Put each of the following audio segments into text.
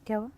क्या हुआ?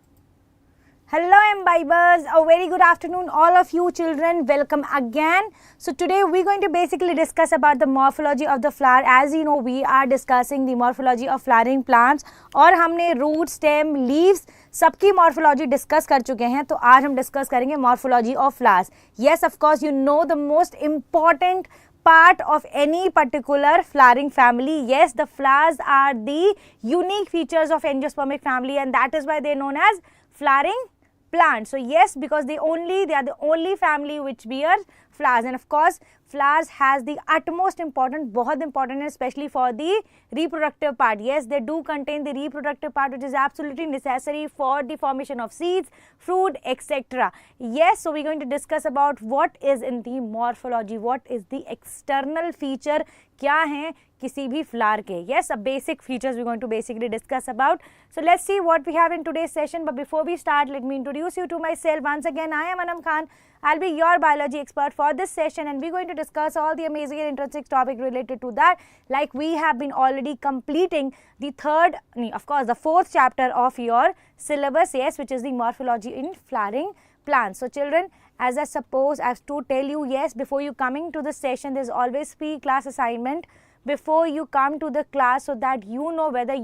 Hello Imbibers, a very good afternoon all of you children, welcome again. So today we're going to basically discuss about the morphology of the flower. As you know, we are discussing the morphology of flowering plants और हमने root, stem, leaves सबकी morphology discuss कर चुके हैं. तो आज हम discuss करेंगे morphology of flowers. Yes, of course, you know the most important part of any particular flowering family. Yes, the flowers are the unique features of angiospermic family and that is why they are known as flowering plants. So yes, because they are the only family which bears flowers, and of course flowers has the utmost important, बहुत important, especially for the reproductive part. Yes, they do contain the reproductive part which is absolutely necessary for the formation of seeds, fruit, etc. Yes, so we're going to discuss about what is in the morphology, what is the external feature, क्या है किसी भी flower के. Yes, a basic features we're going to basically discuss about. So let's see what we have in today's session. But before we start, let me introduce you to myself. Once again, I am Anam Khan. I'll be your biology expert for this session and we're going to discuss all the amazing and interesting topics related to that. Like we have been already completing the the fourth chapter of your syllabus, yes, which is the morphology in flowering plants. So children, as I have to tell you, yes, before you coming to the session, there's always pre-class assignment before you come to the class so that you know whether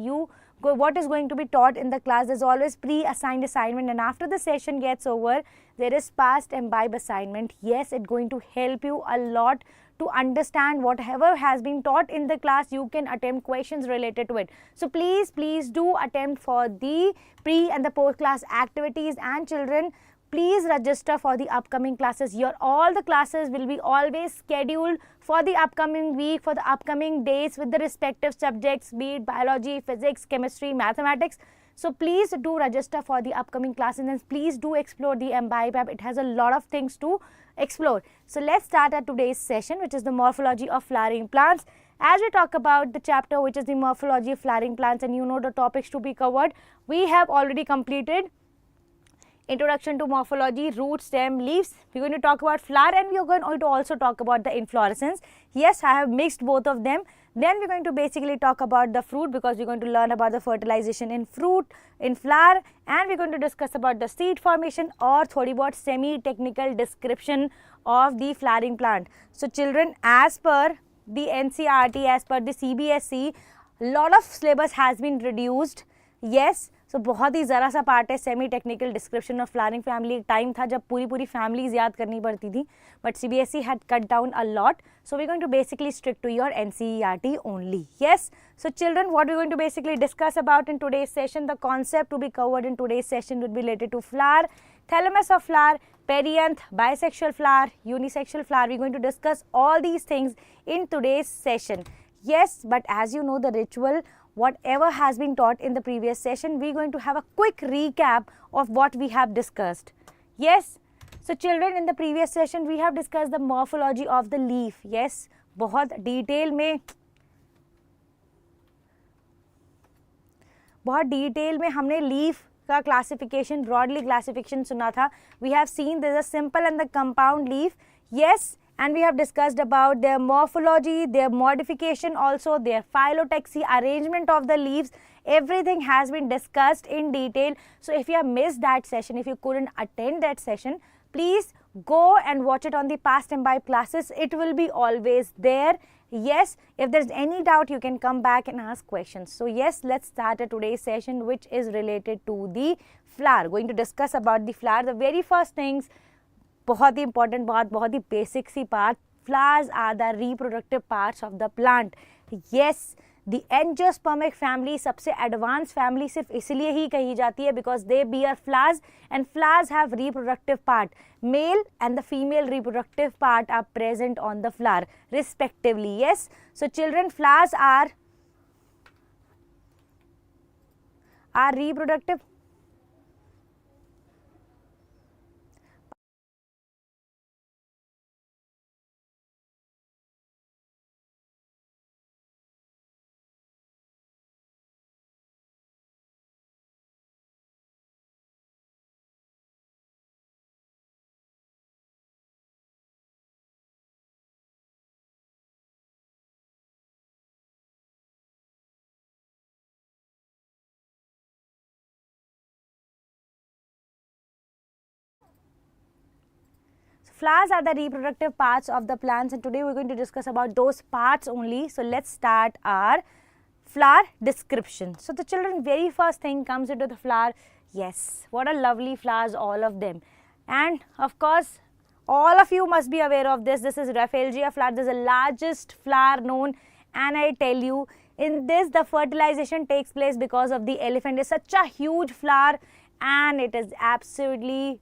what is going to be taught in the class. There's always pre-assigned assignment and after the session gets over, there is past imbibe assignment. Yes, it's going to help you a lot to understand whatever has been taught in the class. You can attempt questions related to it. So please do attempt for the pre and the post class activities, and children, please register for the upcoming classes. All the classes will be always scheduled for the upcoming week, for the upcoming days with the respective subjects, be it biology, physics, chemistry, mathematics. So please do register for the upcoming classes and please do explore the Embibe app. It has a lot of things to explore. So let's start at today's session, which is the morphology of flowering plants. As we talk about the chapter which is the morphology of flowering plants, and you know the topics to be covered, we have already completed introduction to morphology, root, stem, leaves. We're going to talk about flower and we're going to also talk about the inflorescence. Yes, I have mixed both of them. Then we're going to basically talk about the fruit because we're going to learn about the fertilization in fruit, in flower, and we're going to discuss about the seed formation or thodi bahut semi-technical description of the flowering plant. So children, as per the NCERT, as per the CBSE, lot of syllabus has been reduced. Yes, so बहुत ही ज़रा सा part है semi technical description of flowering family. एक time था जब पूरी families याद करनी पड़ती थी, but CBSE had cut down a lot. So we're going to basically stick to your NCERT only. Yes, so children, what we're going to basically discuss about in today's session, the concept to be covered in today's session would be related to flower, thalamus of flower, perianth, bisexual flower, unisexual flower. We're going to discuss all these things in today's session. Yes, but as you know the ritual, whatever has been taught in the previous session, we're going to have a quick recap of what we have discussed. Yes, so children, in the previous session we have discussed the morphology of the leaf. Yes, बहुत detail में हमने leaf का classification, broadly classification सुना था. We have seen there is a simple and the compound leaf. Yes, and we have discussed about their morphology, their modification, also their phyllotaxy, arrangement of the leaves. Everything has been discussed in detail. So if you have missed that session, if you couldn't attend that session, please go and watch it on the past imbibe classes. It will be always there. Yes, if there's any doubt, you can come back and ask questions. So yes, let's start today's session which is related to the flower. Going to discuss about the flower. The very first things, बहुत ही important बात, बहुत ही basic सी part, flowers are the reproductive parts of the plant. Yes, the angiospermic family सबसे advance family सिर्फ इसलिए ही कही जाती है because they bear flowers and flowers have reproductive part. Male and the female reproductive part are present on the flower respectively. Yes, so children, flowers are reproductive flowers are the reproductive parts of the plants, and today we're going to discuss about those parts only. So let's start our flower description. So the children, very first thing comes into the flower. Yes, what a lovely flowers, all of them. And of course, all of you must be aware of this. This is Rafflesia flower. This is the largest flower known, and I tell you, in this the fertilization takes place because of the elephant. It's such a huge flower, and it is absolutely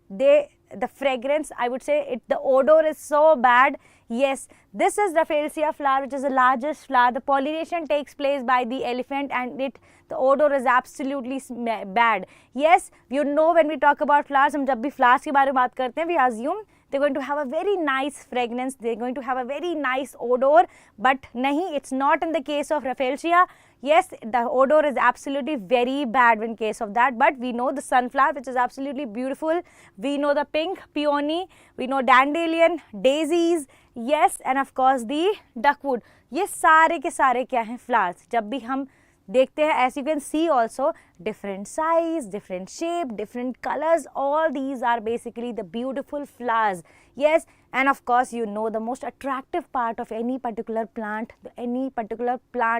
the fragrance, I would say, the odor is so bad. Yes, this is Rafflesia flower, which is the largest flower. The pollination takes place by the elephant, and the odor is absolutely bad. Yes, you know, when we talk about flowers, हम जब भी flowers के बारे में बात करते हैं, we assume they're going to have a very nice fragrance, they're going to have a very nice odor, but nahi, it's not in the case of Rafflesia. Yes, the odor is absolutely very bad in case of that, but we know the sunflower, which is absolutely beautiful. We know the pink peony, we know dandelion, daisies, yes, and of course the duckwood. ये सारे के सारे क्या हैं, flowers. जब भी हम देखते हैं, as you can see also, different size, different shape, different colors, all these are basically the beautiful flowers. Yes, and of course you know the most attractive part of any particular plant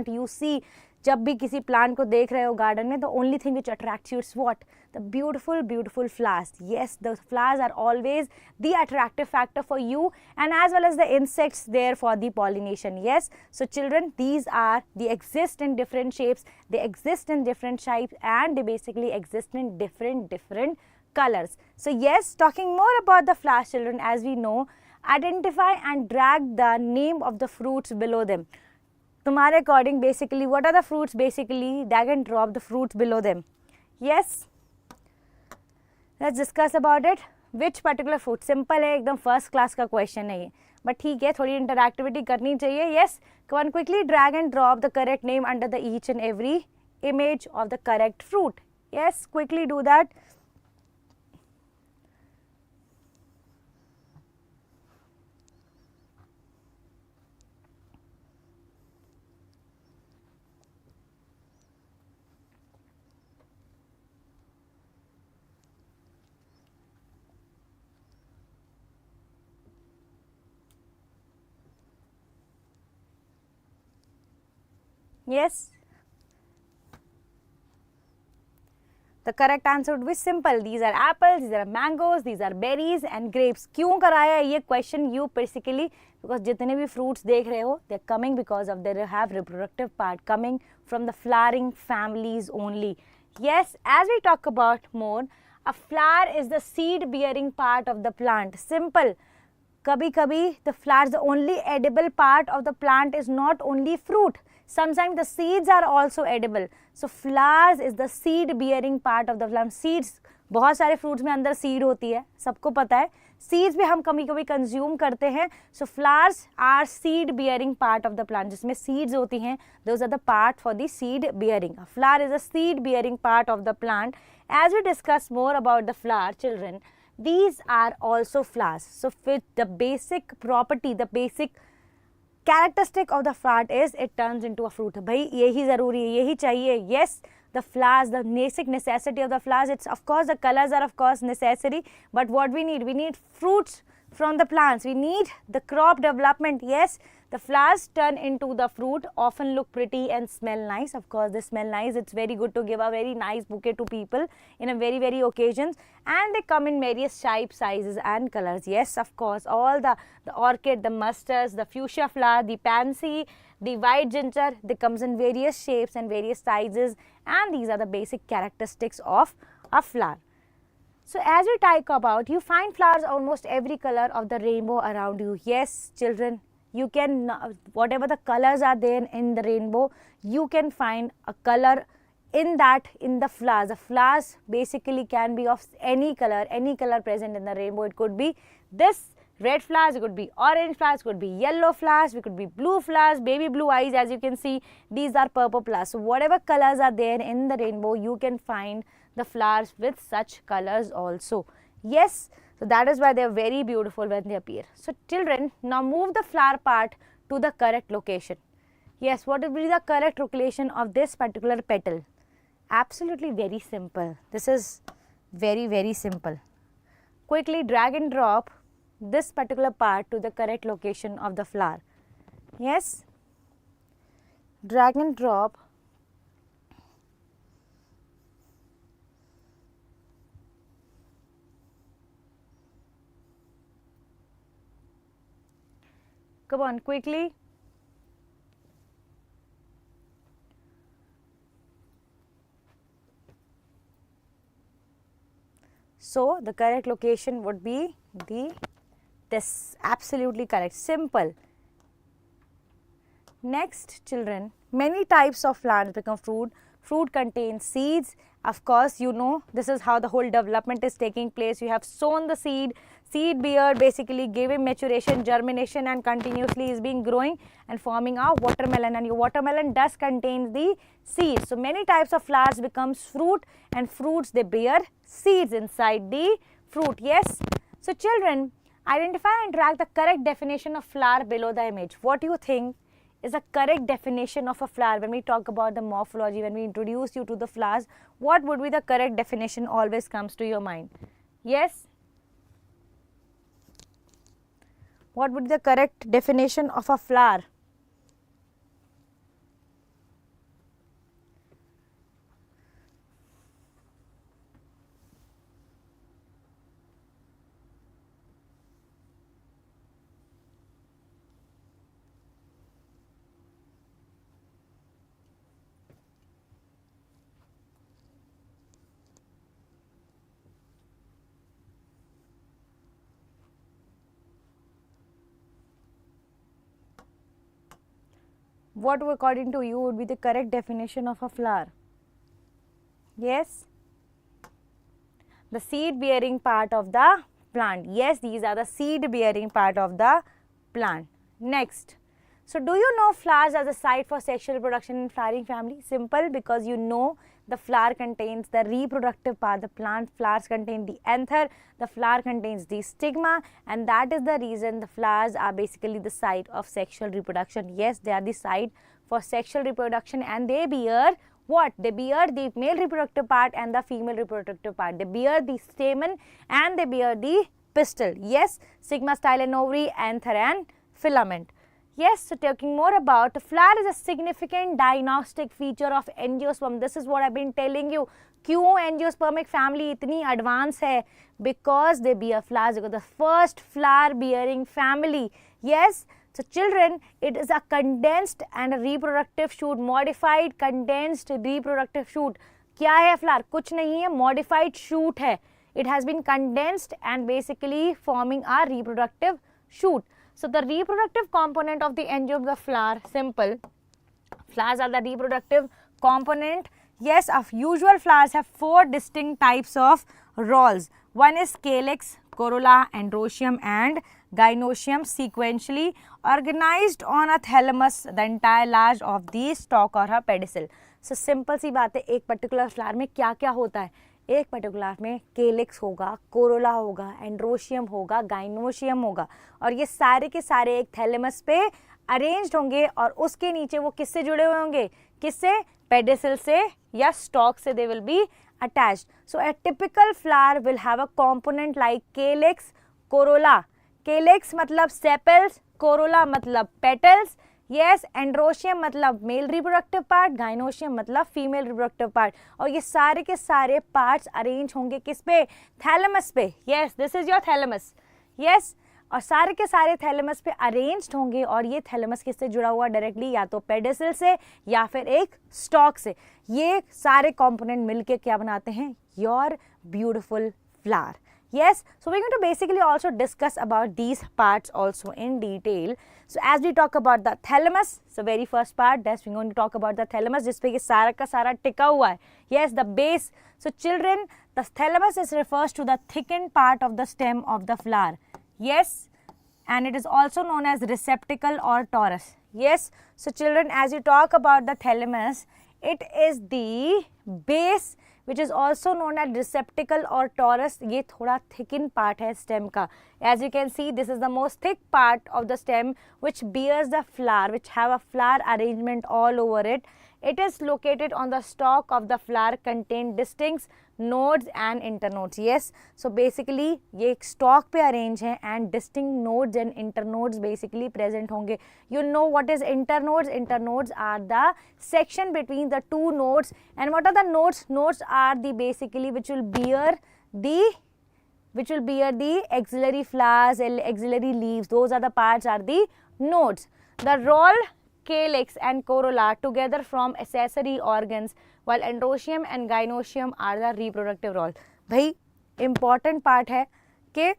you see, जब भी किसी plant को देख रहे हो garden में, the only thing which attracts you is what? The beautiful flowers. Yes, the flowers are always the attractive factor for you, and as well as the insects there for the pollination. Yes, so children, these exist in different shapes, they exist in different shapes, and they basically exist in different colors. So yes, talking more about the flowers, children, as we know, identify and drag the name of the fruits below them. तुम्हारे according basically what are the fruits, basically drag and drop the fruits below them. Yes, let's discuss about it. Which particular fruit? Simple है, एकदम first class का question है ये, but ठीक है, थोड़ी interactivity करनी चाहिए. Yes, come on, quickly drag and drop the correct name under the each and every image of the correct fruit. Yes, quickly do that. Yes, the correct answer would be simple. These are apples, these are mangoes, these are berries and grapes. क्यों कराया ये question you basically? Because जितने भी fruits देख रहे हो, they're coming because of they have reproductive part coming from the flowering families only. Yes, as we talk about more, a flower is the seed bearing part of the plant. Simple. कभी-कभी the flowers, the only edible part of the plant is not only fruit. Sometimes the seeds are also edible. So flowers is the seed bearing part of the plant. Seeds, बहुत सारे fruits में अंदर seed होती है, सबको पता है. Seeds भी हम कभी-कभी consume करते हैं. So flowers are seed bearing part of the plant. जिसमें seeds होती हैं, those are the part for the seed bearing. A flower is a seed bearing part of the plant. As we discuss more about the flower, children, these are also flowers. So with the basic property, the basic characteristic of the flower is it turns into a fruit. भाई यही ज़रूरी है, यही चाहिए. Yes, the flowers, the basic necessity of the flowers, it's of course the colors are of course necessary, but what we need fruits from the plants. We need the crop development. Yes, the flowers turn into the fruit, often look pretty and smell nice. Of course, they smell nice. It's very good to give a very nice bouquet to people in a very occasions, and they come in various shapes, sizes and colors. Yes, of course, all the orchid, the mustards, the fuchsia flower, the pansy, the white ginger, they comes in various shapes and various sizes, and these are the basic characteristics of a flower. So as we talk about, you find flowers almost every color of the rainbow around you. Yes, children, you can, whatever the colors are there in the rainbow, you can find a color in the flowers. The flowers basically can be of any color present in the rainbow. It could be this red flowers, it could be orange flowers, it could be yellow flowers, it could be blue flowers, baby blue eyes, as you can see, these are purple flowers. So whatever colors are there in the rainbow, you can find the flowers with such colors also. Yes, so that is why they are very beautiful when they appear. So children, now move the flower part to the correct location. Yes, what will be the correct location of this particular petal? Absolutely very simple. This is very simple. Quickly drag and drop this particular part to the correct location of the flower. Yes, drag and drop. Come on, quickly. So the correct location would be this. Absolutely correct. Simple. Next, children, many types of plants become fruit. Fruit contains seeds. Of course, you know this is how the whole development is taking place. You have sown the seed. Seed beard basically giving maturation, germination, and continuously is being growing and forming a watermelon, and your watermelon does contain the seeds. So many types of flowers becomes fruit, and fruits they bear seeds inside the fruit. Yes. So children, identify and track the correct definition of flower below the image. What do you think is the correct definition of a flower? When we talk about the morphology, when we introduce you to the flowers, what would be the correct definition always comes to your mind? Yes. What would be the correct definition of a flower? What according to you would be the correct definition of a flower? Yes, the seed bearing part of the plant. Yes, these are the seed bearing part of the plant. Next, so do you know flowers are the site for sexual reproduction in flowering family? Simple, because you know the flower contains the reproductive part. The plant flowers contain the anther, the flower contains the stigma, and that is the reason the flowers are basically the site of sexual reproduction. Yes, they are the site for sexual reproduction, and they bear what? They bear the male reproductive part and the female reproductive part. They bear the stamen and they bear the pistil. Yes, stigma, style and ovary, anther and filament. Yes, so talking more about the flower is a significant diagnostic feature of angiosperm. This is what I've been telling you. क्यों angiospermic family इतनी advanced है? Because they bear flowers. Because the first flower bearing family. Yes. So children, it is a condensed and a reproductive shoot, modified condensed reproductive shoot. क्या है flower? कुछ नहीं है, modified shoot है. It has been condensed and basically forming a reproductive shoot. So the reproductive component of the angiosperm of the flower, simple. Flowers are the reproductive component. Yes, of usual flowers have 4 distinct types of rhols. One is calyx, corolla, androecium and gynoecium, sequentially organized on a thalamus, the entire large of the stalk or her pedicel. So simple सी बात है, एक particular flower में क्या क्या होता है? एक particular में केलिक्स होगा, कोरोला होगा, एंड्रोशियम होगा, गाइनोशियम होगा, और ये सारे के सारे एक थैलेमस पे अरेंज्ड होंगे और उसके नीचे वो किससे जुड़े हुए होंगे? किससे? पेडिसल से या स्टॉक से they will be attached. So A typical flower will have a component like केलिक्स, Corolla. केलिक्स मतलब सेपल्स, कोरोला मतलब पेटल्स. यस, एंड्रोशियम मतलब मेल रिप्रोडक्टिव पार्ट, गाइनोशियम मतलब फीमेल रिप्रोडक्टिव पार्ट, और ये सारे के सारे पार्ट्स अरेंज होंगे किस पे? थैलेमस पे. Yes, this is your thalamus. Yes, और सारे के सारे थैलेमस पे अरेंज्ड होंगे, और ये थैलेमस किससे जुड़ा हुआ? डायरेक्टली या तो पेडिसल से या फिर एक स्टॉक से. ये सारे कंपोनेंट मिलके क्या बनाते हैं? Your beautiful flower. Yes, so we're going to basically also discuss about these parts also in detail. So as we talk about the thalamus, so very first part, that's we're going to talk about the thalamus, जिसपे ये सारा का सारा टिका हुआ है. Yes, the base. So children, the thalamus is refers to the thickened part of the stem of the flower. Yes, and it is also known as receptacle or torus. Yes, so children, as you talk about the thalamus, it is the base which is also known as receptacle or torus. ये थोड़ा thickened part है stem का. As you can see, this is the most thick part of the stem which bears the flower, which have a flower arrangement all over it. It is located on the stalk of the flower, contain distinct nodes and internodes. Yes, so basically ये एक stalk पे arrange है and distinct nodes and internodes basically present होंगे. You know what is internodes? Internodes are the section between the two nodes. And what are the nodes? Nodes are the basically which will bear the axillary flowers, axillary leaves. Those are the parts are the nodes. The role calyx and corolla together from accessory organs, while androecium and gynoecium are the reproductive roles. भाई important part है कि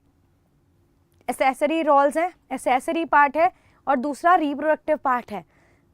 accessory roles हैं, accessory part है और दूसरा reproductive part है.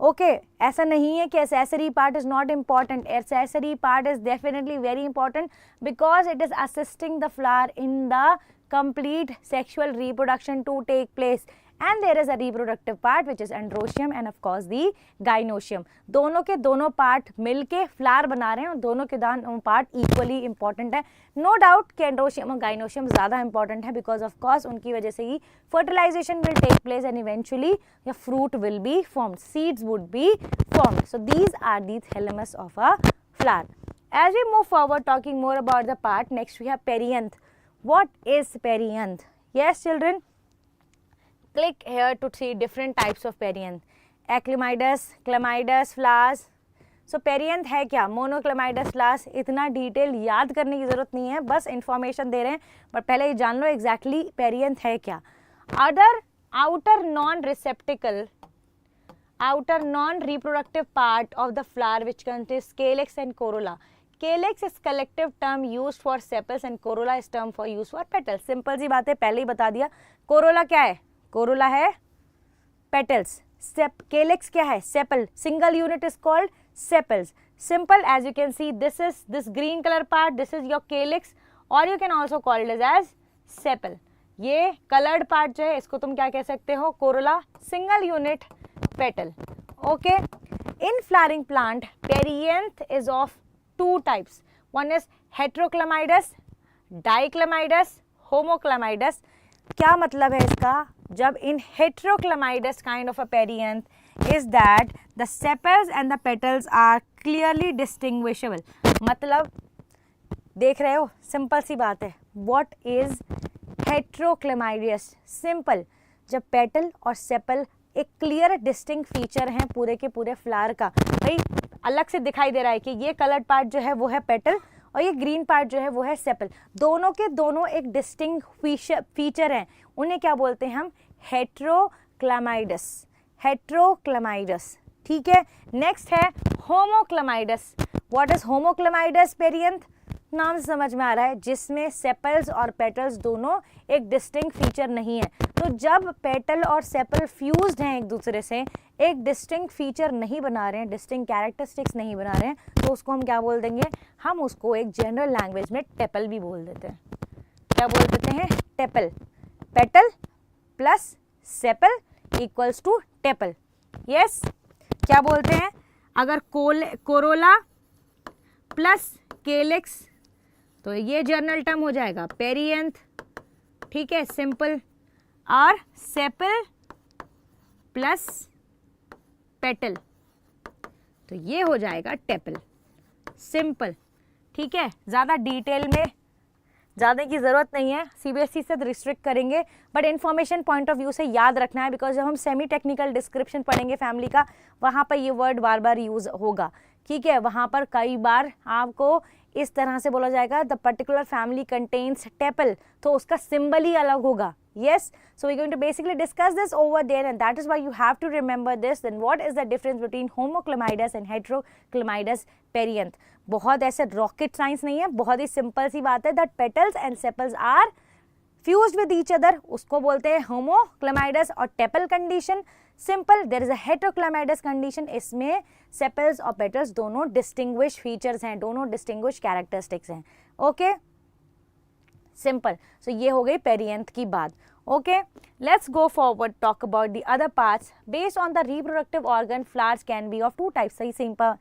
Okay, ऐसा नहीं है कि accessory part is not important. Accessory part is definitely very important because it is assisting the flower in the complete sexual reproduction to take place. And there is a reproductive part which is androecium and of course the gynoecium. दोनों के दोनों part मिलके flower बना रहे हैं और दोनों के दोनों पार्ट इक्वली इंपॉर्टेंट है. नो डाउट कि एंड्रोशियम और गाइनोशियम ज़्यादा इंपॉर्टेंट है बिकॉज ऑफ कोर्स उनकी वजह से ही fertilisation will take place and eventually या fruit will be formed, seeds would be formed. So these are the thalamus of a flower. As we move forward talking more about the part, next we have perianth. What is perianth? Yes children, click here to see different types of perianth. Eclemidus, clemidus flowers. So perianth है क्या? Monoclemidus flowers. इतना detail याद करने की ज़रूरत नहीं है, बस इंफॉर्मेशन दे रहे हैं. बट पहले ये जान लो एग्जैक्टली perianth है क्या. outer non-reproductive part of the flower which contains calyx and corolla. Calyx is collective term used for sepals and corolla is term for use for petals. Simple सी बात है, पहले ही बता दिया. corolla क्या है? corolla है petals. calyx क्या है? sepal. single unit is called sepals. Simple, as you can see, this green color part, this is your calyx or you can also call it as sepal. ये colored part जो है इसको तुम क्या कह सकते हो? corolla, single unit petal. Okay. In flowering plant, perianth is of two types. One is heteroclemidus, diclemidus, homoclemidus. क्या मतलब है इसका? जब in heteroclemidus kind of a perianth is that the sepals and the petals are clearly distinguishable. मतलब देख रहे हो, simple सी बात है. What is heteroclemidus? सिंपल, जब पेटल और सेपल एक क्लियर डिस्टिंक्ट फीचर हैं पूरे के पूरे फ्लावर का. भाई अलग से दिखाई दे रहा है कि ये कलर्ड पार्ट जो है वो है पेटल और ये ग्रीन पार्ट जो है वो है सेपल. दोनों के दोनों एक डिस्टिंक्ट फीचर हैं. उन्हें क्या बोलते हैं हम? हेट्रोक्लेमाइडस. हेट्रोक्लेमाइडस. ठीक है. नेक्स्ट है homochlamydeous. What is homochlamydeous perianth? नाम से समझ में आ रहा है, जिसमें सेपल्स और पेटल्स दोनों एक डिस्टिंक्ट फीचर नहीं है. तो जब पेटल और सेपल फ्यूज्ड हैं एक दूसरे से, एक डिस्टिंक्ट फीचर नहीं बना रहे हैं, डिस्टिंक्ट कैरेक्टरिस्टिक्स नहीं बना रहे हैं, तो उसको हम क्या बोल देंगे? हम उसको एक जनरल लैंग्वेज में टेपल भी बोल देते हैं. क्या बोल देते हैं? Tepal. Petal plus sepal equals to tepal. Yes. क्या बोलते हैं? अगर कोरोला प्लस केलिक्स तो ये जर्नल टर्म हो जाएगा पेरियंथ. ठीक है, सिंपल. और सेपल प्लस पेटल तो ये हो जाएगा टेपल. सिंपल. ठीक है, ज़्यादा डिटेल में जाने की ज़रूरत नहीं है, सीबीएसई से रिस्ट्रिक्ट करेंगे, but information point of view से याद रखना है बिकॉज जब हम सेमी टेक्निकल डिस्क्रिप्शन पढ़ेंगे फैमिली का, वहाँ पर ये वर्ड बार बार यूज़ होगा. ठीक है, वहाँ पर कई बार आपको इस तरह से बोला जाएगा the particular family contains tepal, तो उसका सिंबल ही अलग होगा. Yes, so we're going to basically discuss this over there and that is why you have to remember this. Then what is the difference between homoclemidus and heteroclemidus perianth? बहुत ऐसे rocket science नहीं है, बहुत ही simple सी बात है that petals and sepals are fused with each other, उसको बोलते हैं homoclemidus और tepal condition. Simple, there is a heteroclemidus condition, इसमें sepals और petals दोनों distinguished features हैं, दोनों distinguished characteristics हैं. Okay? सिंपल. सो ये हो गई पेरियंथ की बात. Okay, let's go forward talk about the other parts. Based on the reproductive organ, flowers can be of two types. सही सिंपल.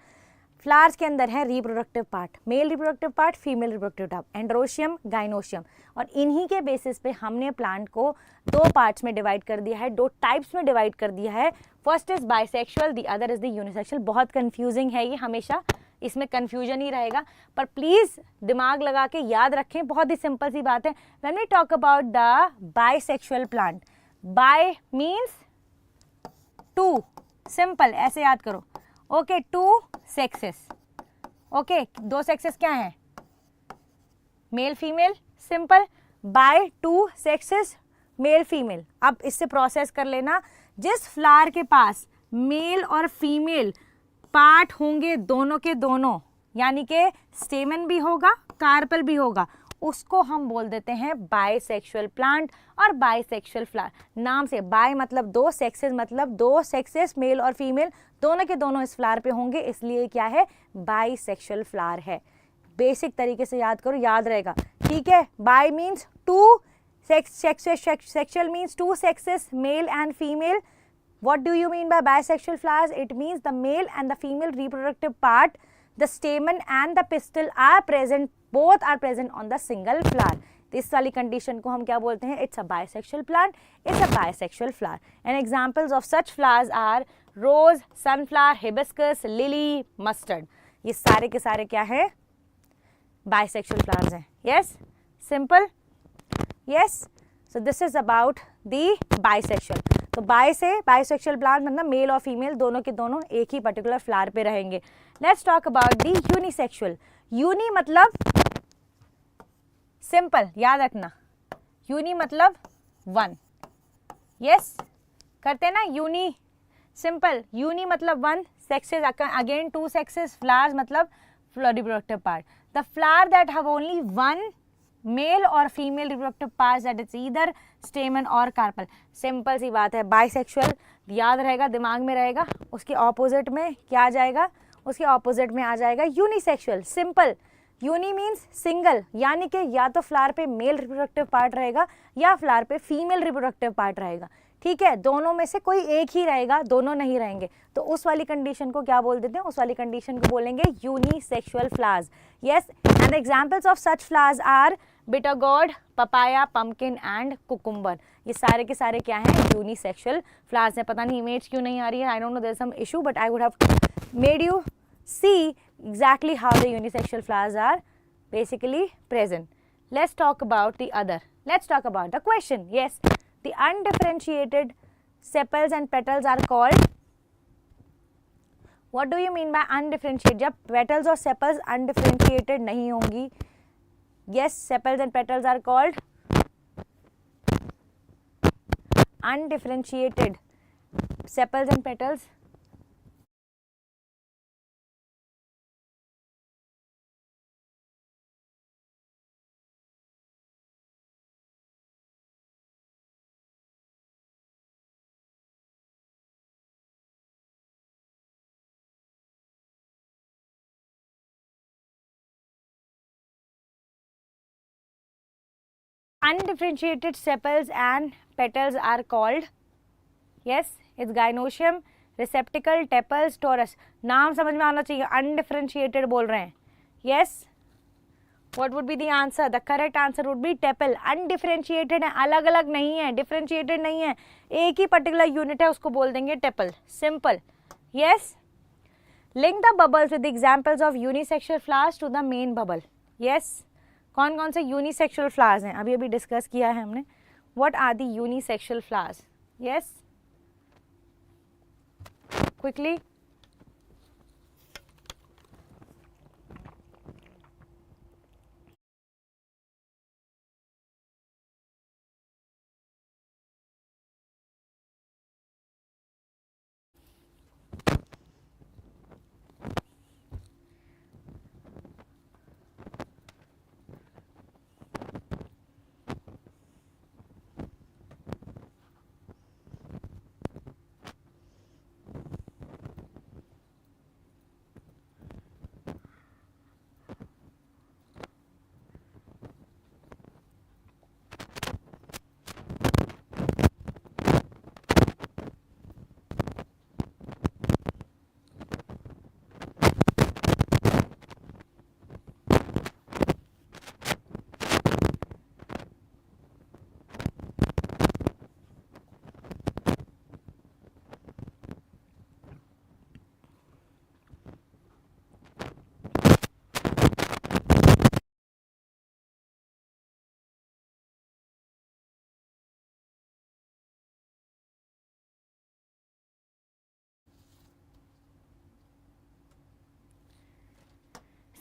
फ्लावर्स के अंदर है reproductive part, male reproductive part, female reproductive part, androecium, gynoecium, और इन्हीं के basis पे हमने plant को दो पार्ट्स में डिवाइड कर दिया है, दो टाइप्स में डिवाइड कर दिया है. First is bisexual, the other is the unisexual. बहुत कंफ्यूजिंग है ये, हमेशा इसमें कंफ्यूजन ही रहेगा, पर प्लीज दिमाग लगा के याद रखें, बहुत ही सिंपल सी बात है. When we talk about the bisexual plant, bi means two, simple ऐसे याद करो. Okay, two sexes. ओके, दो सेक्सेस क्या है? Male female. Simple, bi two sexes, male female. अब इससे प्रोसेस कर लेना, जिस फ्लावर के पास मेल और फीमेल पार्ट होंगे दोनों के दोनों, यानी कि स्टेमन भी होगा, कार्पल भी होगा, उसको हम बोल देते हैं बाइसेक्सुअल प्लांट और बाइसेक्सुअल फ्लावर. नाम से बाय मतलब दो, सेक्सेस मतलब दो सेक्सेस, मेल और फीमेल दोनों के दोनों इस फ्लावर पे होंगे, इसलिए क्या है? बाइसेक्सुअल फ्लावर है. बेसिक तरीके से याद करो, याद रहेगा. ठीक है, bi means two, sexual means two sexes, male and female. What do you mean by bisexual flowers? It means the male and the female reproductive part, the stamen and the pistil are present, both are present on the single flower. इस वाली condition को हम क्या बोलते हैं? It's a bisexual plant, it's a bisexual flower. And examples of such flowers are rose, sunflower, hibiscus, lily, mustard. ये सारे के सारे क्या हैं? Bisexual flowers हैं. Yes? Simple? Yes? So this is about the bisexual. तो बाय से bisexual plant मतलब मेल और फीमेल दोनों के दोनों एक ही पर्टिकुलर फ्लावर पे रहेंगे. Let's talk about the unisexual. Uni मतलब सिंपल, याद रखना, यूनी मतलब वन. यस, करते हैं ना यूनी, सिंपल. यूनी मतलब one, sexes again two sexes, flowers मतलब reproductive part. The flower that have only one male और female reproductive parts, that is either stamen or carpel. Simple सी बात है. बाइसेक्सुअल याद रहेगा, दिमाग में रहेगा. उसके ऑपोजिट में क्या आ जाएगा? उसके ऑपोजिट में आ जाएगा unisexual. Simple. Uni means single, यानी कि या तो फ्लावर पे मेल रिप्रोडक्टिव पार्ट रहेगा या फ्लावर पे फीमेल रिप्रोडक्टिव पार्ट रहेगा. ठीक है, दोनों में से कोई एक ही रहेगा, दोनों नहीं रहेंगे, तो उस वाली कंडीशन को क्या बोल देते हैं? उस वाली कंडीशन को बोलेंगे unisexual flowers. Yes, and examples of such flowers are bitter gourd, papaya, pumpkin and cucumber. ये सारे के सारे क्या हैं? यूनिसेक्सुअल फ्लावर्स हैं. पता नहीं इमेज क्यों नहीं आ रही है, I don't know, there is some issue, but I would have made you see exactly how the unisexual flowers are basically present. Let's talk about the other. Let's talk about the question. Yes, the undifferentiated sepals and petals are called. What do you mean by undifferentiated? जब petals और sepals undifferentiated नहीं होंगी, yes, sepals and petals are called undifferentiated. Sepals and petals undifferentiated sepals and petals are called. Yes, it's gynoecium, receptacle, tepals, torus. नाम समझ में आना चाहिए. undifferentiated बोल रहे हैं. Yes, what would be the answer? The correct answer would be tepal. undifferentiated है, अलग अलग नहीं है, differentiated नहीं है, एक ही पर्टिकुलर यूनिट है, उसको बोल देंगे tepal. Simple. Yes, link the bubbles with the examples of unisexual flowers to the main bubble. Yes, कौन कौन से यूनिसेक्सुअल फ्लावर्स हैं? अभी अभी डिस्कस किया है हमने. What are the unisexual flowers? Yes, quickly.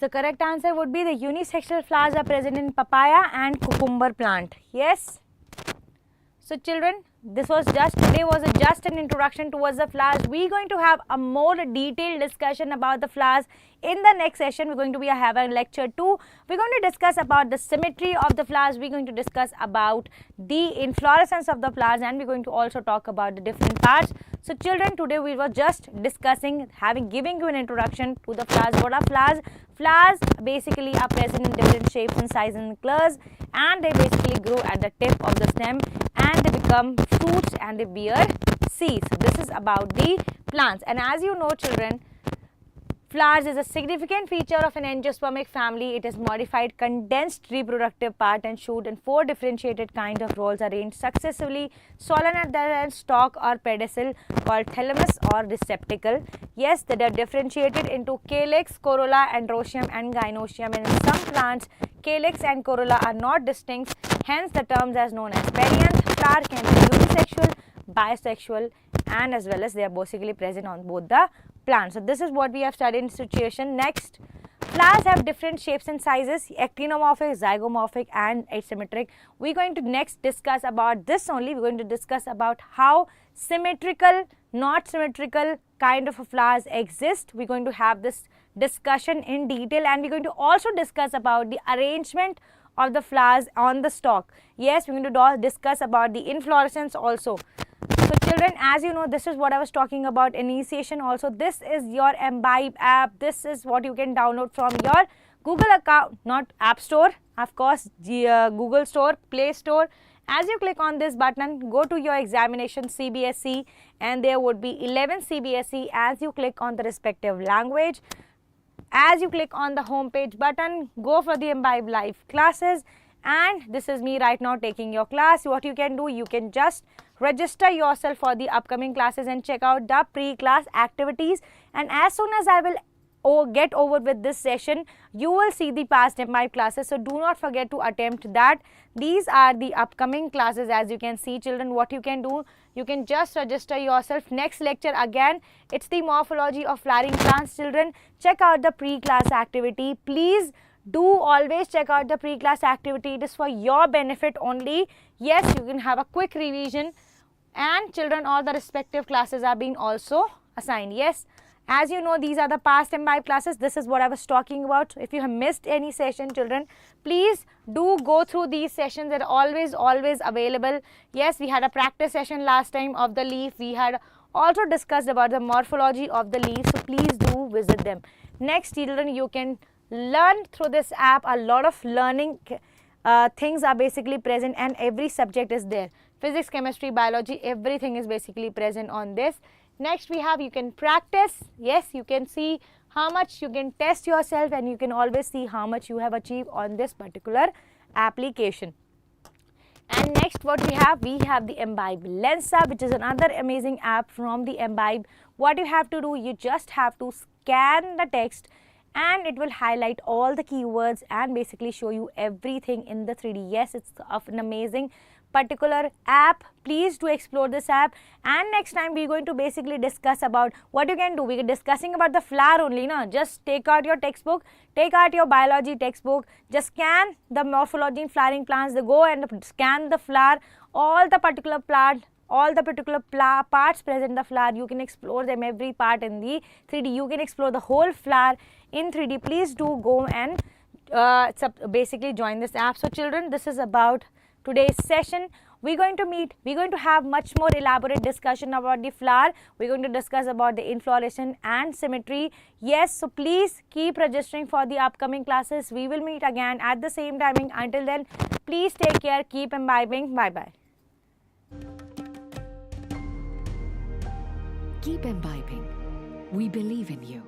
So correct answer would be the unisexual flowers are present in papaya and cucumber plant. Yes. So children, this was just an introduction towards the flowers. We are going to have a more detailed discussion about the flowers in the next session. We are going to be having lecture 2. We are going to discuss about the symmetry of the flowers. We are going to discuss about the inflorescence of the flowers, and we are going to also talk about the different parts. So children, today we were just discussing, giving you an introduction to the flowers. What are flowers? Flowers basically are present in different shapes and sizes and colors, and they basically grow at the tip of the stem, and they become fruits and they bear seeds. So this is about the plants. And as you know children, flowers is a significant feature of an angiospermic family. It is modified condensed reproductive part and shoot in 4 differentiated kinds of roles arranged successively, solen at the end, stalk or pedicel called thalamus or receptacle. Yes, they are differentiated into calyx, corolla, androecium and gynoecium, and in some plants calyx and corolla are not distinct, hence the terms as known as perianth. Flower can be unisexual, bisexual, and as well as they are basically present on both the plants. So this is what we have studied in situation. Next, flowers have different shapes and sizes, actinomorphic, zygomorphic and asymmetric. We are going to next discuss about this only. We are going to discuss about how symmetrical, not symmetrical kind of flowers exist. We are going to have this discussion in detail, and we are going to also discuss about the arrangement of the flowers on the stalk. Yes, we are going to discuss about the inflorescence also. So children, as you know, this is what I was talking about, initiation also. This is your Embibe app. This is what you can download from your Google account, not App Store, of course, Google Store, Play Store. As you click on this button, go to your examination CBSE, and there would be 11 CBSE. As you click on the respective language, as you click on the home page button, go for the Embibe live classes, and this is me right now taking your class. What you can do, you can just register yourself for the upcoming classes and check out the pre-class activities, and as soon as I will get over with this session, you will see the past Embibe classes. So do not forget to attempt that. These are the upcoming classes. As you can see children, what you can do, you can just register yourself. Next lecture again, it's the morphology of flowering plants. Children, check out the pre-class activity. Please do always check out the pre-class activity. It is for your benefit only. Yes, you can have a quick revision, and children, all the respective classes are being also assigned. Yes, as you know, these are the past Embibe classes. This is what I was talking about. If you have missed any session children, please do go through these sessions. They are always available. Yes, we had a practice session last time of the leaf. We had also discussed about the morphology of the leaf, so please do visit them. Next children, you can learn through this app. A lot of learning things are basically present, and every subject is there. Physics, chemistry, biology, everything is basically present on this. Next we have, you can practice. Yes, you can see how much you can test yourself, and you can always see how much you have achieved on this particular application. And next what we have the Embibe Lensa, which is another amazing app from the Embibe. What you have to do, you just have to scan the text, and it will highlight all the keywords and basically show you everything in the 3D. Yes, it's of an amazing particular app. Please do explore this app, and next time we are going to basically discuss about what you can do. We are discussing about the flower only, no? Just take out your textbook, take out your biology textbook, just scan the morphology in flowering plants. They go and scan the flower, all the particular plant, all the particular parts present in the flower. You can explore them, every part in the 3D. You can explore the whole flower in 3D. Please do go and basically join this app. So children, this is about today's session. We're going to have much more elaborate discussion about the flower. We're going to discuss about the inflorescence and symmetry. Yes, so please keep registering for the upcoming classes. We will meet again at the same timing. Until then, please take care, keep imbibing. Bye bye. Keep imbibing. We believe in you.